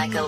Michael.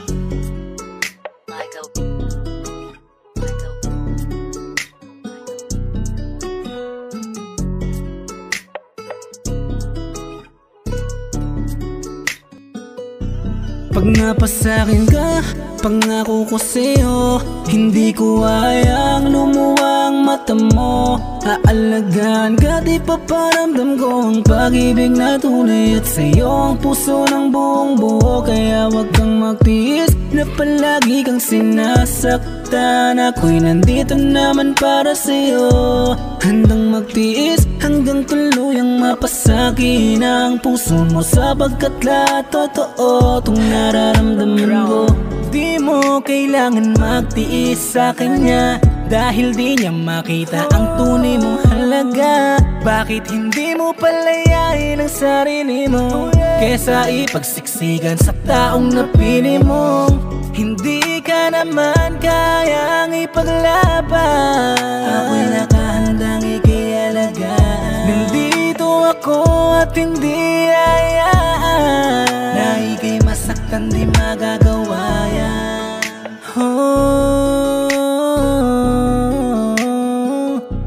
Pag napasakin ka, pangako ko sa'yo, hindi ko hayang lumuwang mata mo. Aalagaan ka, di paparamdam ko ang pag-ibig na tunay, at sa'yo ang puso ng buong buo. Kaya wag kang magtiis na palagi kang sinasaktan. Ako'y nandito naman para sa'yo, handang magtiis hanggang tuluyang mapasakin ang puso mo, sapagkat lahat totoo tong nararamdaman ko. Di mo kailangan magtiis sa kanya, dahil di niya makita ang tunay mong halaga. Bakit hindi mo palayain ang sarili mo, kesa ipagsiksikan sa taong napili mo? Hindi ka naman kayang ipaglaban, ako'y nakahandang ikialagaan. Nandito ako at hindi hayaan na ika'y masaktan, di magagawa yan.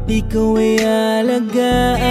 Ikaw ay alagaan,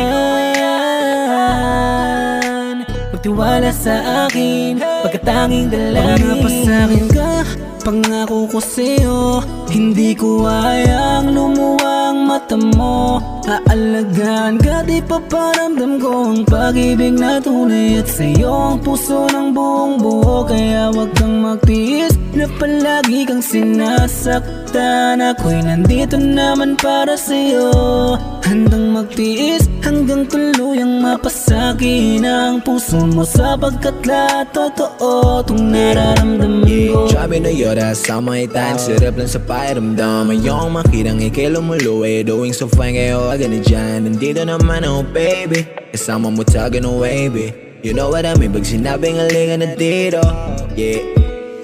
magtiwala sa akin, pagkatanging dalangin. Pag napasakin ka, pangako ko sa'yo, hindi ko hayang lumuwang mata mo. Aalagaan ka, di paparamdam ko ang pag-ibig na tunay, at sa'yo ang puso ng buong buo. Kaya wag kang magtiis na palagi kang sinasaktan. Ako'y nandito naman para sa'yo, handang magtiis hanggang tuluyang mapasakin ang puso mo, sapagkat lahat totoo tong nararamdaman ko. Sabi na yoda sa my time, sirap lang sa pakiramdam. Ayong makitang ikay lumuluwi, doing so fine kayo agad na dyan. Nandito naman ako baby, kasama mo tagging away baby. You know what I mean pag sinabing halika na dito. Yeah,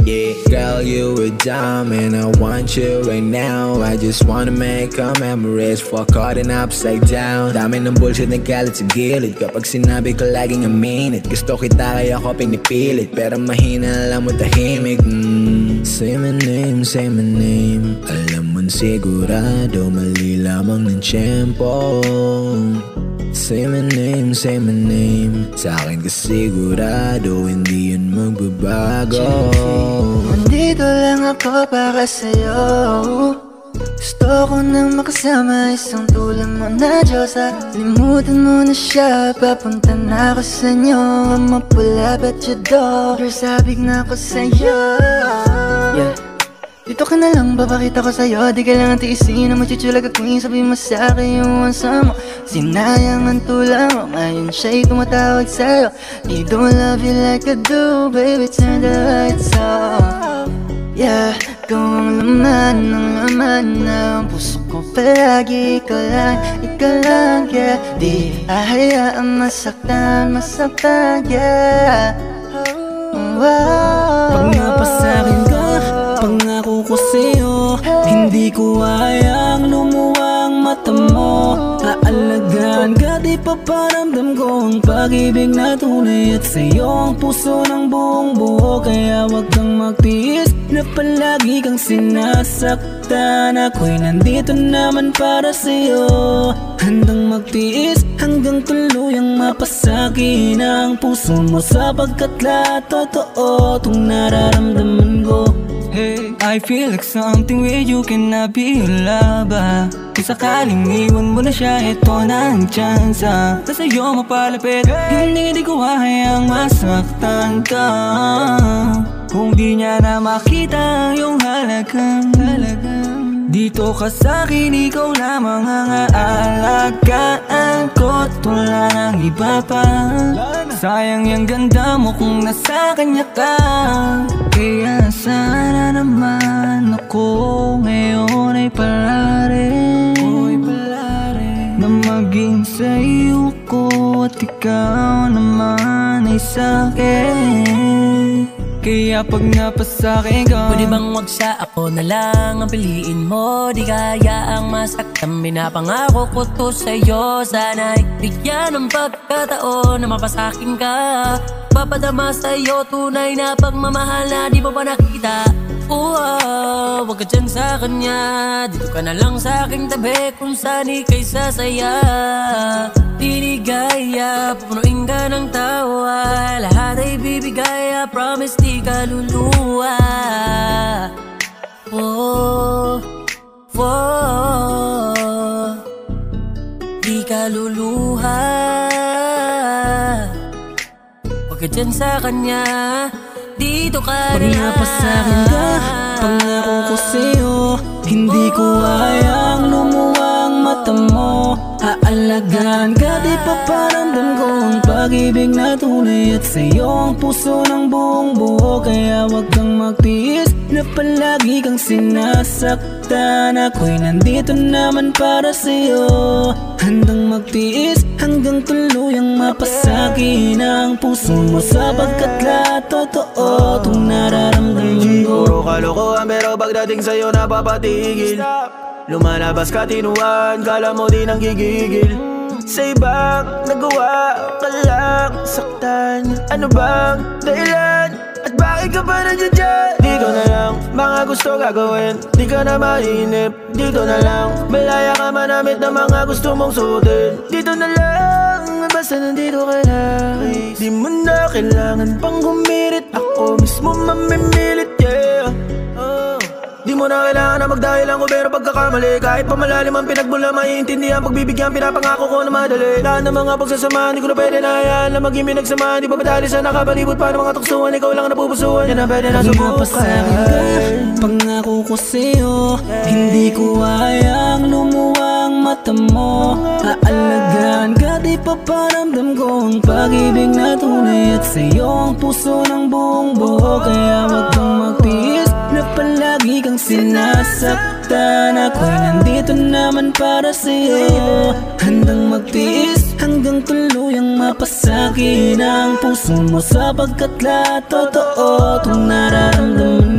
yeah, girl, you a dime and I want you right now. I just wanna make a memories, fuck hard and upside down. Dami ng bullshit na galit sa gilid, kapag sinabi ko laging aminit. Gusto kita kaya ako pinipilit, pero mahina lang mo tahimik. Say my name, say my name. Alam mo'n sigurado mali lamang ng tiyempo. Say my name, say my name. Sa akin ka sigurado hindi yun magbabago. Nandito lang ako para sa'yo. Gusto ko nang makasama isang tulad mo na Diyosa. Limutan mo na siya, papunta na ako sa inyo. Ang mapula batsyador, sabik na ako sa'yo. Yeah, dito ka na lang, papakita ko sa'yo. Di kailangan tiisin na machuchulag ako yung sabi mo sa'kin yung wansa mo. Sinayang ang tula mo, ngayon siya'y tumatawag sa'yo. He don't love you like I do, baby, turn the lights off. Yeah, ikaw ang laman ng puso ko palagi. Ikaw lang, yeah. Di ahayaan masaktan, yeah. Pag napasakin ka, pangako ko sa'yo, hindi ko hayang lumuwang mata mo. Aalagaan ka, di paparamdam ko ang pag-ibig na tunay, at sa'yo ang puso ng buong buo. Kaya wag kang magtiis na palagi kang sinasaktan. Ako'y nandito naman para sa'yo, handang magtiis hanggang tuluyang mapasakin ang puso mo, sapagkat lahat totoo tong nararamdaman ko. Hey, I feel like something with you cannot be laban. Kung sakaling iwan mo na siya, ito na ang tsansa na sa'yo mapalapit. Hindi ko hahayang masaktan ka, kung di niya na makita yung halagang. Dito ka sa'kin, ikaw lamang ang aalagaan ko, wala nang iba pa. Sayang yung ganda mo kung nasa kanya ka. Kaya sana naman ako ngayon ay palari na maging sa'yo ko, at ikaw naman ay sa'kin. Kaya pag napasakin ka, pwede bang wag sa ako na lang ang piliin mo? Di kaya ang masaktan, pinapangako ko to sa'yo. Sana'y bigyan ng pagkataon na mapasakin ka. Papadama sa'yo tunay na pagmamahal na di mo pa nakita. Wag ka dyan sa kanya, dito ka na lang sa aking tabi, kung saan ika'y sasaya. Tinigaya, pupunuin ka ng tawa, lahat ay bibigay, I promise di ka luluwa. Di ka luluha. Wag ka dyan sa kanya, dito ka pag napasakin ka, pangako ko sa'yo, hindi ko hayang lumuwang mata mo. Aalagaan ka, di paparamdam ko ang pag-ibig na tunay, at sa'yo ang puso ng buong buo. Kaya wag kang magtiis na palagi kang sinasaktan. Ako'y nandito naman para sa'yo, handang magtiis hanggang tuluyang mapasakin ang puso mo, sapagkat lahat totoo itong nararamdaman ko. Puro kalokohan pero pagdating sa'yo napapatigil. Lumalabas ka tinuan, kala mo di nang gigigil. Sa ibang nagawa ka lang saktan. Ano bang dahilan? At bakit ka pa nandiyan dyan? Dito na lang, mga gusto gagawin, di ka na mainip. Dito na lang, malaya ka manamit na mga gusto mong suotin. Dito na lang, basta nandito ka lang. Di mo na kailangan pang humirit, ako mismo mamimilit, yeah. Di mo na kailangan na magdahilan ko, pero pagkakamali, kahit pa malalim ang pinagbula, maiintindihan pagbibigyan, pinapangako ko na madali. Lahat ng mga pagsasamahan, di ko na pwede na hayaan na maging pinagsamahan. Di pa madali sa nakabalibot pa ng mga tuksuhan, ikaw lang napupusuan, yan ang pwede na subukan. Pangako ko sa'yo, hindi ko hayang lumuwang mata mo. Aalagaan ka, di paparamdam ko ang pag-ibig na tunay, at sa'yo ang puso ng buong buo. Kaya wag kang magtiis na palagi kang sinasaktan. Ako'y nandito naman para sa'yo, handang magtiis hanggang tuluyang mapasakin ang puso mo, sapagkat lahat totoo itong nararamdaman